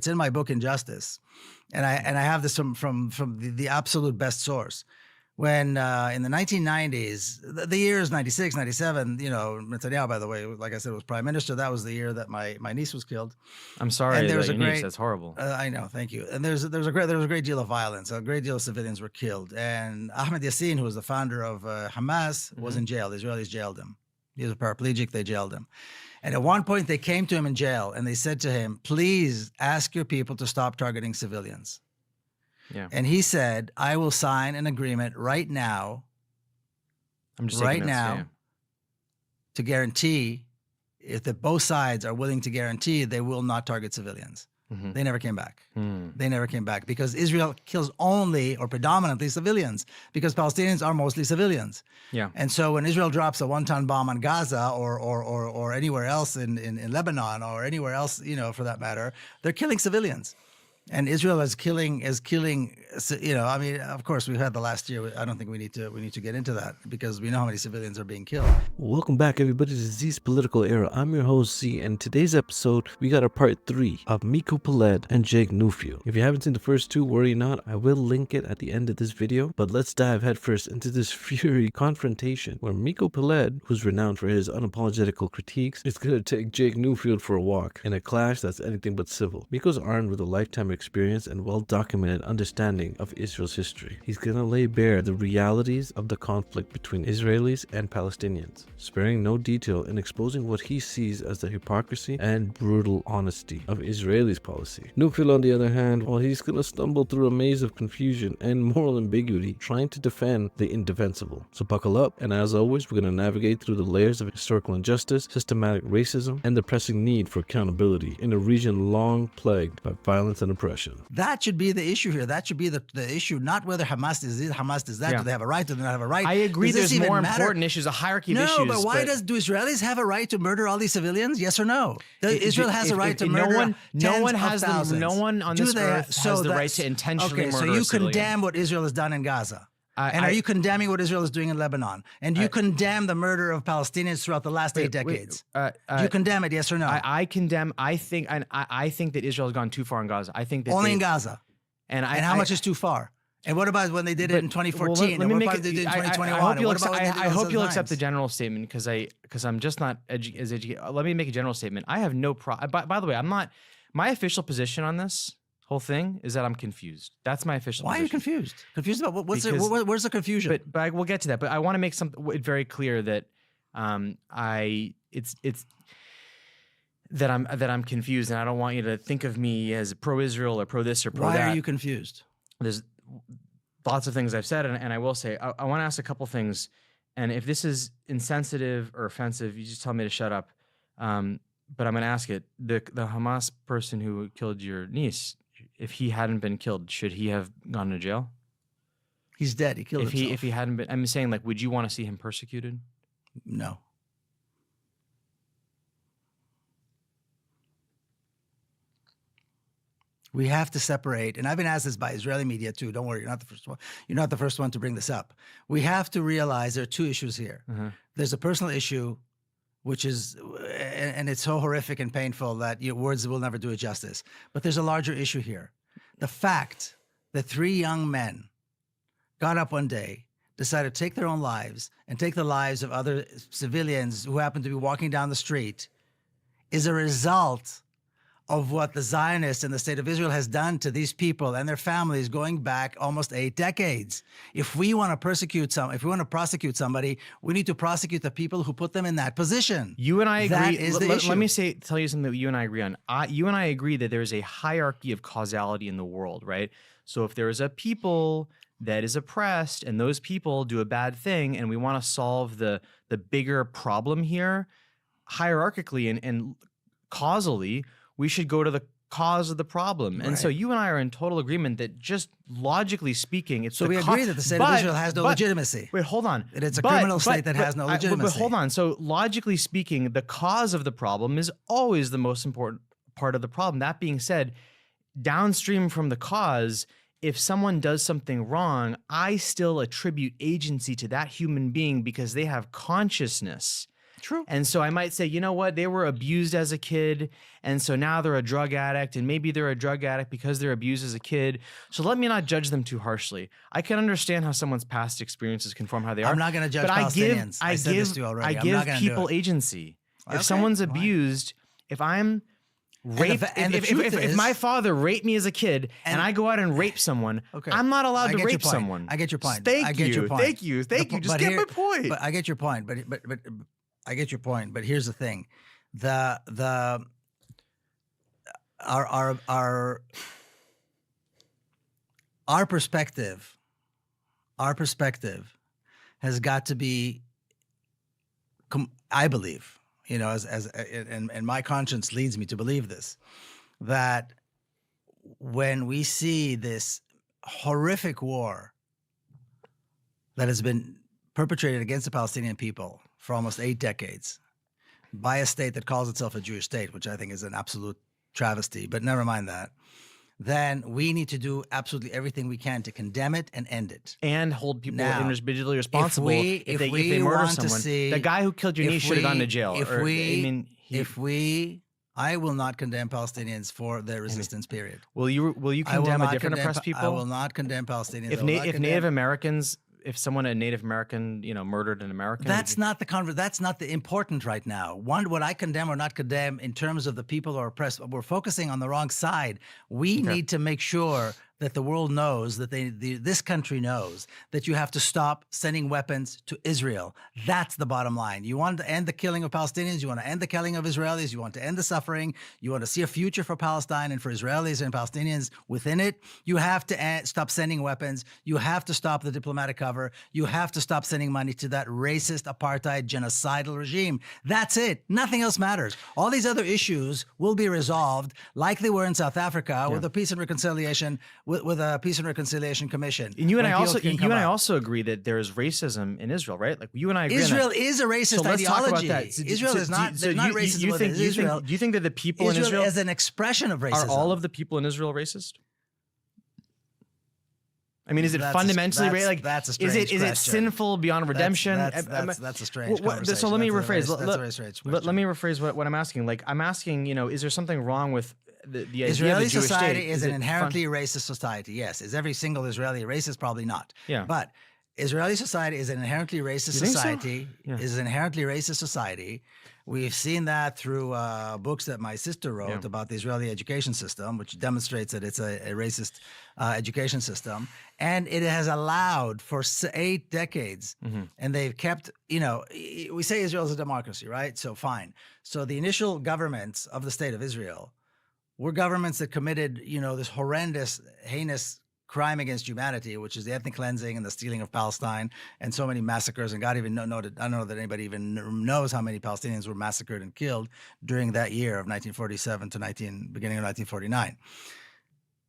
It's in my book, Injustice. And I have this from the absolute best source. When in the 1990s, the year is 96, 97, Netanyahu, by the way, like I said, was prime minister. That was the year that my niece was killed. I'm sorry, and there was your niece, that's horrible. I know, thank you. And there was a great deal of violence. A great deal of civilians were killed. And Ahmed Yassin, who was the founder of Hamas, was in jail. The Israelis jailed him. He was a paraplegic. They jailed him. And at one point, they came to him in jail and they said to him, please ask your people to stop targeting civilians. Yeah. And he said, I will sign an agreement right now, to guarantee, if both sides are willing to guarantee, they will not target civilians. They never came back. They never came back because Israel kills only or predominantly civilians because Palestinians are mostly civilians. Yeah. And so when Israel drops a one-ton bomb on Gaza or anywhere else in Lebanon or anywhere else, for that matter, they're killing civilians. And Israel is killing, I mean, of course, we've had the last year. I don't think we need to get into that because we know how many civilians are being killed. Welcome back, everybody, to Z's Political Era. I'm your host, Z, and today's episode, we got a part 3 of Miko Peled and Jake Newfield. If you haven't seen the first two, worry not, I will link it at the end of this video. But let's dive headfirst into this fury confrontation where Miko Peled, who's renowned for his unapologetical critiques, is going to take Jake Newfield for a walk in a clash that's anything but civil. Miko's armed with a lifetime experience and well-documented understanding of Israel's history. He's gonna lay bare the realities of the conflict between Israelis and Palestinians, sparing no detail in exposing what he sees as the hypocrisy and brutal honesty of Israelis' policy. Newfield, on the other hand, well, he's gonna stumble through a maze of confusion and moral ambiguity, trying to defend the indefensible. So buckle up, and as always, we're gonna navigate through the layers of historical injustice, systematic racism, and the pressing need for accountability in a region long plagued by violence and oppression. That should be the issue here. That should be the issue, not whether Hamas is this, Hamas is that. Do they have a right? Do they not have a right? I agree. There's more important issues, a hierarchy of issues. No, but why do Israelis have a right to murder all these civilians? Yes or no? Israel has a right to murder no one on this earth has the right to intentionally murder a civilian. So you condemn what Israel has done in Gaza. And are you condemning what Israel is doing in Lebanon? And do you condemn the murder of Palestinians throughout the last 8 decades? Do you condemn it, yes or no? I condemn. I think that Israel has gone too far in Gaza. I think that only in Gaza. And how much is too far? And what about when they did it in 2014? And what about they did in 2021? I hope you'll accept the general statement because I'm just not as educated. Let me make a general statement. I have no problem. By the way, I'm not. My official position on this whole thing is that I'm confused. That's my official position. Why are you confused? Confused about where's the confusion? But we'll get to that. But I want to make it very clear that that I'm confused, and I don't want you to think of me as pro-Israel or pro-this or pro-that. Why are you confused? There's lots of things I've said, and I will say I want to ask a couple things. And if this is insensitive or offensive, you just tell me to shut up. But I'm going to ask it. The Hamas person who killed your niece, if he hadn't been killed, should he have gone to jail? He's dead. He killed himself. If he hadn't been, I'm saying, like, would you want to see him persecuted? No. We have to separate, and I've been asked this by Israeli media too. Don't worry, you're not the first one. You're not the first one to bring this up. We have to realize there are two issues here. There's a personal issue, which is, and it's so horrific and painful that words will never do it justice. But there's a larger issue here. The fact that 3 young men got up one day, decided to take their own lives and take the lives of other civilians who happen to be walking down the street is a result of what the Zionists and the state of Israel has done to these people and their families going back almost 8 decades. If we want to prosecute somebody, we need to prosecute the people who put them in that position. You and I agree. That is the issue. Let me tell you something that you and I agree on. You and I agree that there's a hierarchy of causality in the world, right? So if there is a people that is oppressed and those people do a bad thing and we want to solve the bigger problem here, hierarchically and causally, we should go to the cause of the problem. Right. And so you and I are in total agreement that just logically speaking, it's so we agree that the state of Israel has no legitimacy. Wait, hold on. That it's a criminal state that has no legitimacy. But hold on. So logically speaking, the cause of the problem is always the most important part of the problem. That being said, downstream from the cause, if someone does something wrong, I still attribute agency to that human being because they have consciousness. True. And so I might say, you know what, they were abused as a kid, and so now they're a drug addict, and maybe they're a drug addict because they're abused as a kid. So let me not judge them too harshly. I can understand how someone's past experiences can form how they are. I'm not going to judge but Palestinians. I said this to you already. I I'm not give gonna do people it. agency. Okay, If someone's fine. abused, if I'm raped, and the if truth is- my father raped me as a kid and I go out and rape someone, Okay. I'm not allowed I to get your rape point. someone. I get your point. Thank I get you. your point. Thank you. Thank you. Just get my point. But I get your point. But I get your point. But here's the thing: our perspective has got to be, I believe, you know, and my conscience leads me to believe this, that when we see this horrific war that has been perpetrated against the Palestinian people for almost 8 decades by a state that calls itself a Jewish state, which I think is an absolute travesty, but never mind that, then we need to do absolutely everything we can to condemn it and end it. And hold people Now, individually responsible if they we murder want to someone. see- The guy who killed your niece should have gone to jail. I will not condemn Palestinians for their resistance period. Will you I will condemn a not different condemn- oppressed people? I will not condemn Palestinians. If I will not Native condemn- Americans, if someone, a Native American, you know, murdered an American, That's not the important right now. What I condemn or not condemn in terms of the people who are oppressed, we're focusing on the wrong side. We need to make sure that the world knows, that this country knows, that you have to stop sending weapons to Israel. That's the bottom line. You want to end the killing of Palestinians. You want to end the killing of Israelis. You want to end the suffering. You want to see a future for Palestine and for Israelis and Palestinians within it. You have to stop sending weapons. You have to stop the diplomatic cover. You have to stop sending money to that racist, apartheid, genocidal regime. That's it. Nothing else matters. All these other issues will be resolved like they were in South Africa with a peace and reconciliation, with a peace and reconciliation commission. And you and when I PLO also agree that there is racism in Israel, right? Like you and I agree. Israel on that. is a racist So let's talk ideology. about that. So, Israel is not. There's not racism within Israel. Do you think that the people in Israel is an expression of racism? are all of the people in Israel racist? I mean, is it That's fundamentally like that's a strange is it question. sinful beyond redemption? That's a strange conversation. So let me That's a rephrase. very strange Let question. me rephrase what I'm asking. Like I'm asking, you know, is there something wrong with the idea Israeli of a Jewish society state? is an it inherently racist society. Yes. Is every single Israeli racist? Probably not. Yeah. But Israeli society is an inherently racist You think so? society. Yeah. Is an inherently racist society. We've seen that through books that my sister wrote about the Israeli education system, which demonstrates that it's a racist education system. And it has allowed for 8 decades, and they've kept, you know, we say Israel is a democracy, right? So fine. So the initial governments of the state of Israel were governments that committed, you know, this horrendous, heinous crime against humanity, which is the ethnic cleansing and the stealing of Palestine and so many massacres. And God even I don't know that anybody even knows how many Palestinians were massacred and killed during that year of 1947 to beginning of 1949.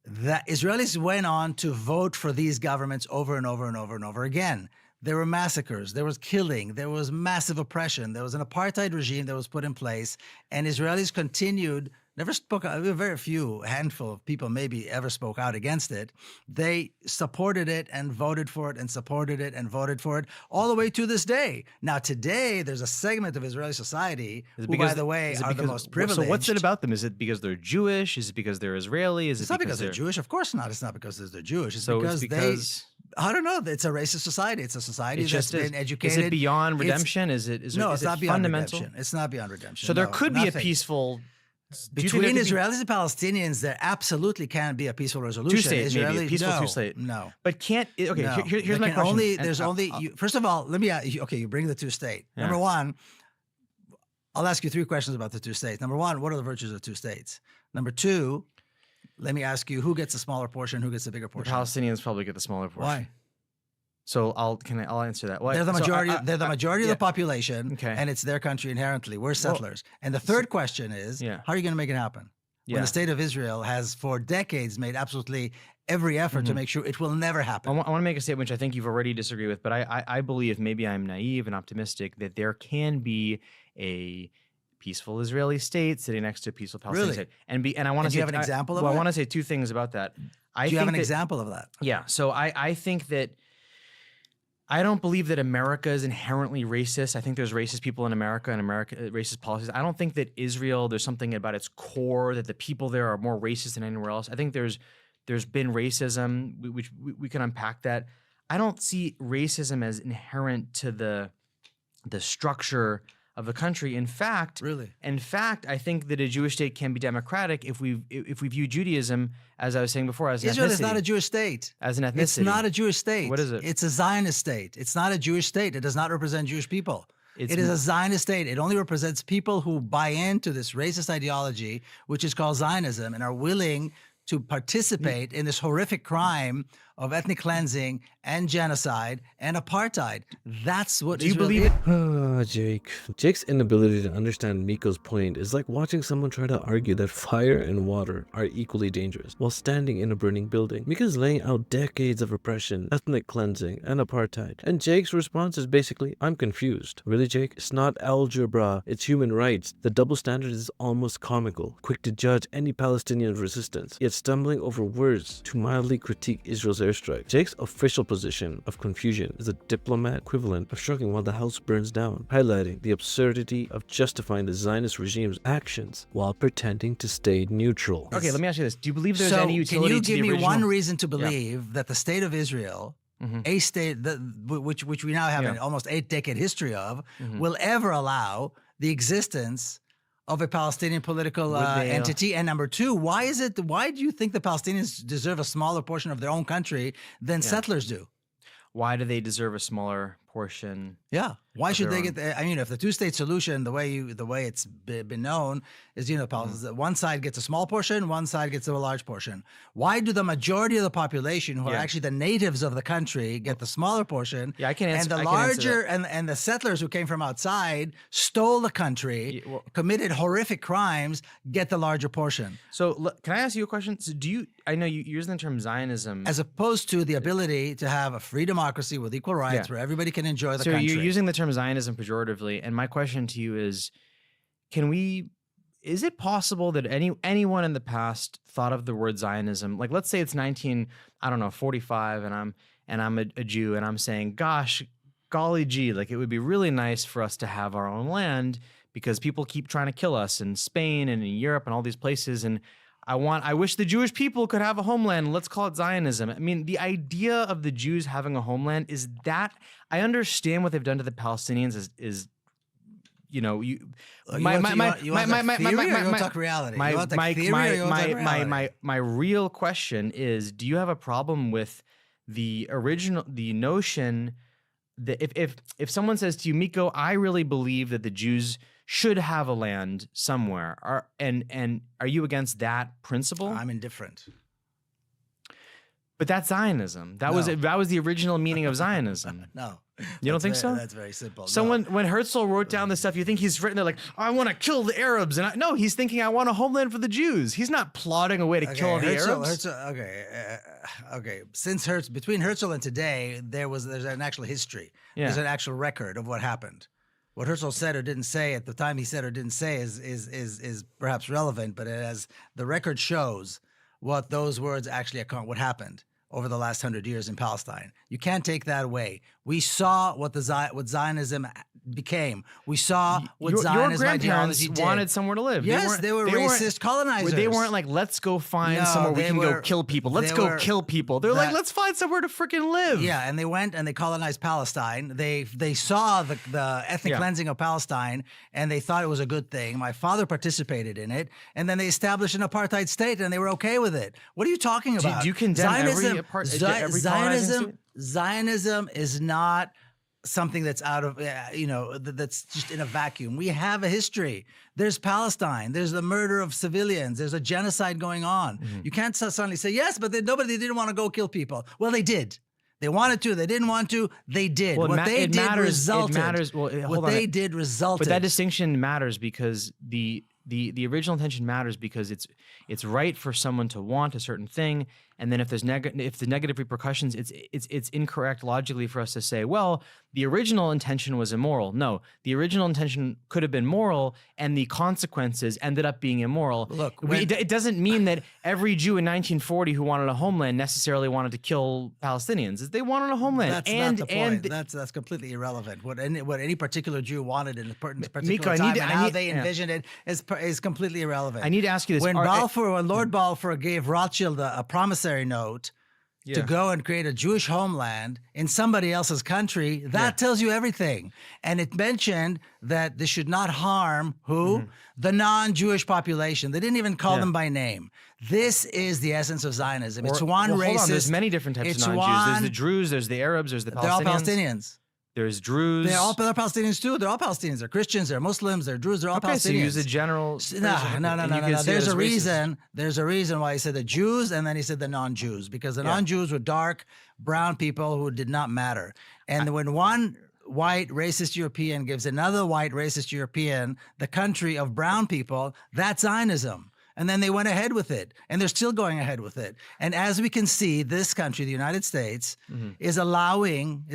That Israelis went on to vote for these governments over and over and over and over again. There were massacres, there was killing, there was massive oppression, there was an apartheid regime that was put in place, and Israelis continued, never spoke out, very few, handful of people maybe ever spoke out against it. They supported it and voted for it and supported it and voted for it all the way to this day. Now today, there's a segment of Israeli society who, by the way, are the most privileged. So what's it about them? Is it because they're Jewish? Is it because they're Israeli? Is It's it not because they're Jewish. Of course not. It's not because they're Jewish. It's because they... I don't know. It's a racist society. It's a society that's been educated. Is it beyond redemption? Is it not beyond fundamental? redemption. It's not beyond redemption. So there No, could be a nothing. peaceful... Between Israelis and Palestinians, there absolutely can be a peaceful resolution. Two-state, maybe. A peaceful two-state. No. But can't... Okay, No. here's my question. First of all, you bring the two-state. Yeah. Number one, I'll ask you 3 questions about the two states. Number one, what are the virtues of two states? Number two, let me ask you, who gets a smaller portion, who gets a bigger The portion? Palestinians probably get the smaller portion. Why? So I'll answer that. They're the majority. They're the majority of the population, Okay. and it's their country inherently. We're settlers. And the third question is, Yeah. how are you going to make it happen? When Yeah. the state of Israel has, for decades, made absolutely every effort to make sure it will never happen. I want to make a statement which I think you've already disagreed with, but I believe, maybe I'm naive and optimistic, that there can be a peaceful Israeli state sitting next to a peaceful Palestinian Really? state. And I want to And do say... you have an example of Well, I that? want to say 2 things about that. Do you have an example of that? Yeah. So I think that... I don't believe that America is inherently racist. I think there's racist people in America and America racist policies. I don't think that Israel, there's something about its core that the people there are more racist than anywhere else. I think there's been racism, which we can unpack that. I don't see racism as inherent to the structure of the country. In fact, I think that a Jewish state can be democratic if we view Judaism, as I was saying before, as an Israel ethnicity. is not a Jewish state. As an ethnicity. It's not a Jewish state. What is it? It's a Zionist state. It's not a Jewish state. It does not represent Jewish people. It is a Zionist state. It only represents people who buy into this racist ideology, which is called Zionism, and are willing to participate in this horrific crime of ethnic cleansing and genocide and apartheid. That's what Israel is. Jake. Jake's inability to understand Miko's point is like watching someone try to argue that fire and water are equally dangerous while standing in a burning building. Miko's laying out decades of oppression, ethnic cleansing, and apartheid. And Jake's response is basically, I'm confused. Really, Jake? It's not algebra, it's human rights. The double standard is almost comical, quick to judge any Palestinian resistance, yet stumbling over words to mildly critique Israel's airstrike. Jake's official position of confusion is a diplomat equivalent of shrugging while the house burns down, highlighting the absurdity of justifying the Zionist regime's actions while pretending to stay neutral. Okay, let me ask you this. Do you believe there's any utility to the can you give me original? one reason to believe that the state of Israel, a state which we now have an almost 8-decade history of, will ever allow the existence of a Palestinian political entity? And number two, why do you think the Palestinians deserve a smaller portion of their own country than settlers do? Why do they deserve a smaller portion? Yeah. Why should they get I mean, if the two-state solution, the way it's been known is, one side gets a small portion, one side gets a large portion. Why do the majority of the population, who are actually the natives of the country, get the smaller portion? Yeah, I can answer. And the larger and the settlers who came from outside, stole the country, committed horrific crimes, get the larger portion. So can I ask you a question? So I know you use the term Zionism as opposed to the ability to have a free democracy with equal rights where everybody can enjoy the country. So you're using the term Zionism pejoratively, and my question to you is, is it possible that anyone in the past thought of the word Zionism, like let's say it's 45, and I'm a Jew, and I'm saying, gosh, golly gee, like it would be really nice for us to have our own land because people keep trying to kill us in Spain and in Europe and all these places, and I wish the Jewish people could have a homeland. Let's call it Zionism. I mean, the idea of the Jews having a homeland is that I understand what they've done to the Palestinians is you want to talk reality? My real question is, do you have a problem with the notion that if someone says to you, Miko, I really believe that the Jews should have a land somewhere, are you against that principle? I'm indifferent. But that's Zionism. That was the original meaning of Zionism. No. You don't think so? That's very simple. When Herzl wrote down this stuff, you think he's written there like, I want to kill the Arabs. And no, he's thinking I want a homeland for the Jews. He's not plotting a way to kill the Arabs. Okay. Since between Herzl and today, there's an actual history. Yeah. There's an actual record of what happened. What Herzl said or didn't say at the time he said or didn't say is perhaps relevant, but as the record shows what those words actually what happened over the last 100 years in Palestine. You can't take that away. We saw what Zionism became. We saw what Zionism ideology did. Wanted somewhere to live. Yes, they were racist colonizers. They weren't like, let's go find somewhere we can go kill people. Let's go kill people. They're like, let's find somewhere to freaking live. Yeah, and they went and they colonized Palestine. They saw the ethnic cleansing of Palestine, and they thought it was a good thing. My father participated in it, and then they established an apartheid state, and they were okay with it. What are you talking about? Do you condemn Zionism is not something that's out of, that's just in a vacuum. We have a history. There's Palestine. There's the murder of civilians. There's a genocide going on. You can't suddenly say, yes, but they didn't want to go kill people. Well, they did. They wanted to. They didn't want to. They did. Well, what they did resulted. It matters. Well, what they did resulted. But that distinction matters because the original intention matters because it's right for someone to want a certain thing, and then if there's negative repercussions, it's incorrect logically for us to say, well, the original intention was immoral. No, the original intention could have been moral, and the consequences ended up being immoral. Look, it doesn't mean that every Jew in 1940 who wanted a homeland necessarily wanted to kill Palestinians. They wanted a homeland. That's not the point. That's completely irrelevant. What any particular Jew wanted in a particular Miko, time and how they envisioned it is completely irrelevant. I need to ask you this. When Lord Balfour gave Rothschild a promissory note to go and create a Jewish homeland in somebody else's country, that tells you everything. And it mentioned that this should not harm who? The non-Jewish population. They didn't even call them by name. This is the essence of Zionism. It's one racist. Hold on, there's many different types of non-Jews. There's the Druze, there's the Arabs, there's the Palestinians. They're all Palestinians. There's Druze. They're Palestinians too. They're all Palestinians. They're Christians. They're Muslims. They're Druze. They're all Palestinians. So you use a general. No. There's a reason. There's a reason why he said the Jews and then he said the non-Jews, because the non-Jews were dark, brown people who did not matter. And when one white racist European gives another white racist European the country of brown people, that's Zionism. And then they went ahead with it, and they're still going ahead with it. And as we can see, this country, the United States, is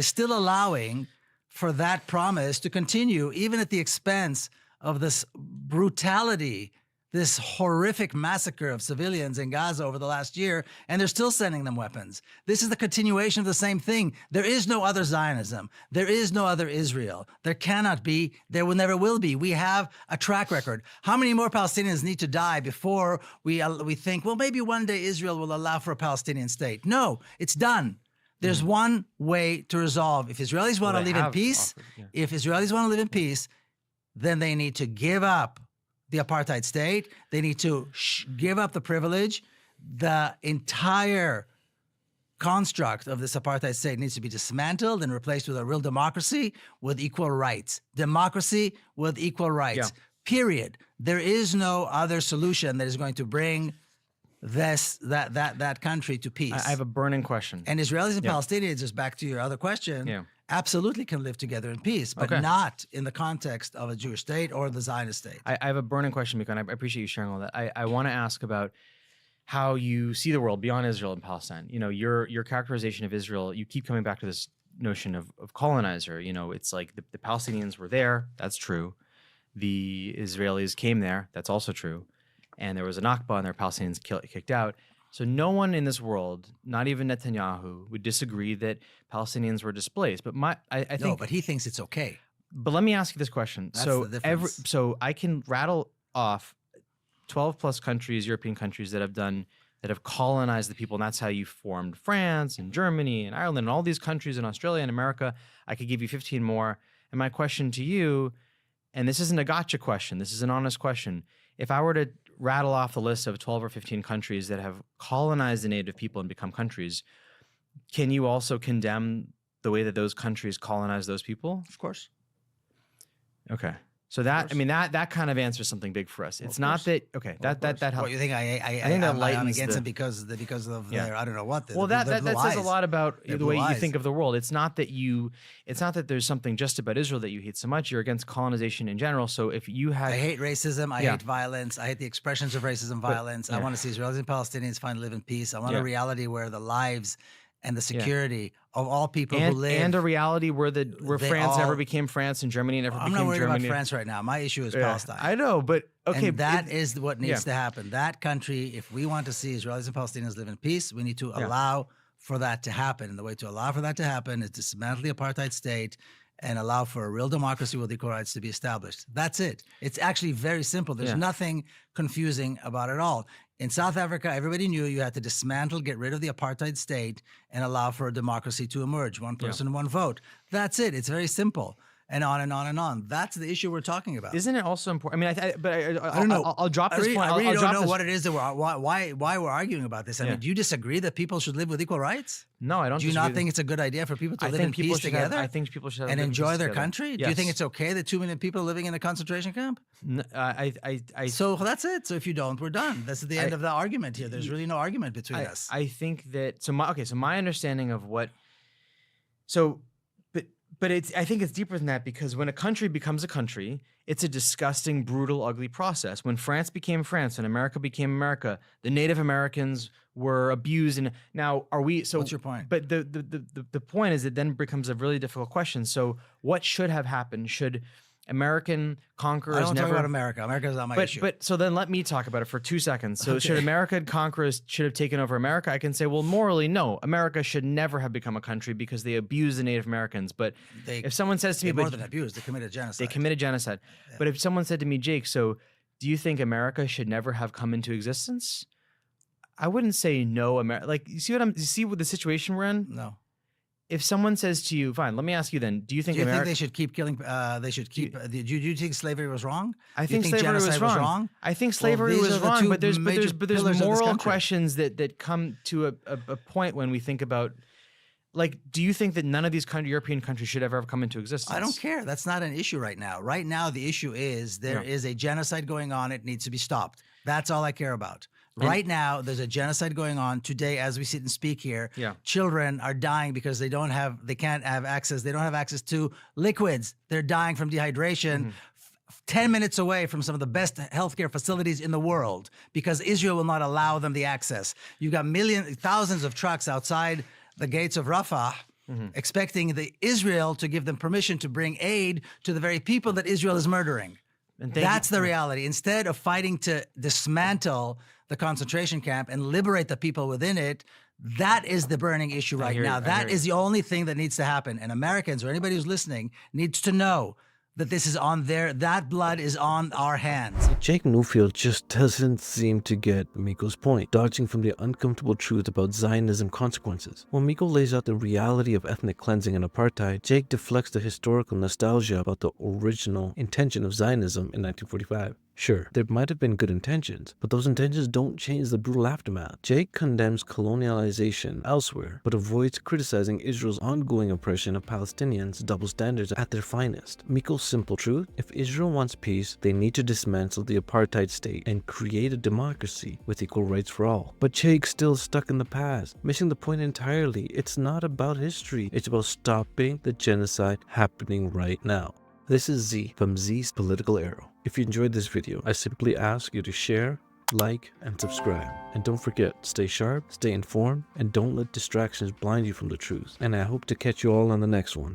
still allowing for that promise to continue, even at the expense of this brutality, this horrific massacre of civilians in Gaza over the last year, and they're still sending them weapons. This is the continuation of the same thing. There is no other Zionism. There is no other Israel. There cannot be. There never will be. We have a track record. How many more Palestinians need to die before we think, well, maybe one day Israel will allow for a Palestinian state? No, it's done. There's one way to resolve. If Israelis want to live in peace, then they need to give up the apartheid state. They need to give up the privilege. The entire construct of this apartheid state needs to be dismantled and replaced with a real democracy with equal rights. Democracy with equal rights. Period. There is no other solution that is going to bring that country to peace. I have a burning question. And Israelis and Palestinians, just back to your other question, absolutely can live together in peace, but not in the context of a Jewish state or the Zionist state. I have a burning question, Miko, and I appreciate you sharing all that. I want to ask about how you see the world beyond Israel and Palestine. You know, your characterization of Israel, you keep coming back to this notion of colonizer. You know, it's like the Palestinians were there. That's true. The Israelis came there. That's also true. And there was a Nakba and there were Palestinians kicked out. So no one in this world, not even Netanyahu, would disagree that Palestinians were displaced. But I think no, but he thinks it's okay. But let me ask you this question. That's the difference. So I can rattle off 12 plus countries, European countries that have colonized the people, and that's how you formed France and Germany and Ireland and all these countries in Australia and America. I could give you 15 more. And my question to you, and this isn't a gotcha question, this is an honest question. If I were to rattle off the list of 12 or 15 countries that have colonized the native people and become countries, can you also condemn the way that those countries colonize those people? Of course. Okay. So that, I mean, that kind of answers something big for us. It's not that, okay, that helps. What, you think I think that lightens against them because of their, I don't know what. Well, that says a lot about the way you think of the world. It's not that there's something just about Israel that you hate so much. You're against colonization in general. So if you had. I hate racism. I hate violence. I hate the expressions of racism, violence. I want to see Israelis and Palestinians finally live in peace. I want a reality where the lives and the security of all people who live. And a reality where France never became France and Germany never became Germany. I'm not worried about France right now. My issue is Palestine. I know, but okay. And that is what needs to happen. That country, if we want to see Israelis and Palestinians live in peace, we need to allow for that to happen. And the way to allow for that to happen is dismantle the apartheid state and allow for a real democracy with equal rights to be established. That's it. It's actually very simple. There's nothing confusing about it all. In South Africa, everybody knew you had to dismantle, get rid of the apartheid state, and allow for a democracy to emerge. One person, one vote. That's it. It's very simple. And on and on and on. That's the issue we're talking about. Isn't it also important? I mean, I don't know. I'll drop this point. I really don't know what it is that why we're arguing about this. I mean, do you disagree that people should live with equal rights? No, I don't. Do you not think it's a good idea for people to live in peace together? I think people should have and enjoy their country. Yes. Do you think it's okay that 2 million people are living in a concentration camp? No, So that's it. So if you don't, we're done. That's the end of the argument here. There's really no argument between us. I think that my understanding of what But I think it's deeper than that, because when a country becomes a country, it's a disgusting, brutal, ugly process. When France became France and America became America, the Native Americans were abused. And now are we? So What's your point? But the point is, it then becomes a really difficult question. So what should have happened? Should American conquerors I don't never? talk about America. America is not my issue. But so then let me talk about it for 2 seconds. So should American conquerors should have taken over America? I can say, well, morally, no. America should never have become a country because they abused the Native Americans. But if someone says to me, more than abused, they committed genocide. they committed genocide. Yeah. But if someone said to me, Jake, so do you think America should never have come into existence? I wouldn't say no. Like, you see what the situation we're in? No. If someone says to you, fine, let me ask you then, do you think think America? they should keep killing? They should keep. Do you think slavery was wrong? I Do you think slavery was genocide wrong. I think Well, slavery these was are the wrong, two but there's major pillars of this moral country. questions that come to a point when we think about, like, do you think that none of these European countries should ever have come into existence? I don't care. That's not an issue right now. Right now, the issue is there is a genocide going on. It needs to be stopped. That's all I care about. Right now, there's a genocide going on today as we sit and speak here. Yeah. Children are dying because they can't have access. They don't have access to liquids. They're dying from dehydration. 10 minutes away from some of the best healthcare facilities in the world because Israel will not allow them the access. You've got thousands of trucks outside the gates of Rafah expecting Israel to give them permission to bring aid to the very people that Israel is murdering. And That's the reality. Instead of fighting to dismantle the concentration camp and liberate the people within it, that is the burning issue right now. That is the only thing that needs to happen. And Americans or anybody who's listening needs to know that this is on that blood is on our hands. Jake Newfield just doesn't seem to get Miko's point, dodging from the uncomfortable truth about Zionism consequences. When Miko lays out the reality of ethnic cleansing and apartheid, Jake deflects the historical nostalgia about the original intention of Zionism in 1945. Sure, there might have been good intentions, but those intentions don't change the brutal aftermath. Jake condemns colonialization elsewhere, but avoids criticizing Israel's ongoing oppression of Palestinians' double standards at their finest. Miko's simple truth: if Israel wants peace, they need to dismantle the apartheid state and create a democracy with equal rights for all. But Jake's still stuck in the past, missing the point entirely. It's not about history, it's about stopping the genocide happening right now. This is Z from Z's Political Arrow. If you enjoyed this video, I simply ask you to share, like, and subscribe. And don't forget, stay sharp, stay informed, and don't let distractions blind you from the truth. And I hope to catch you all on the next one.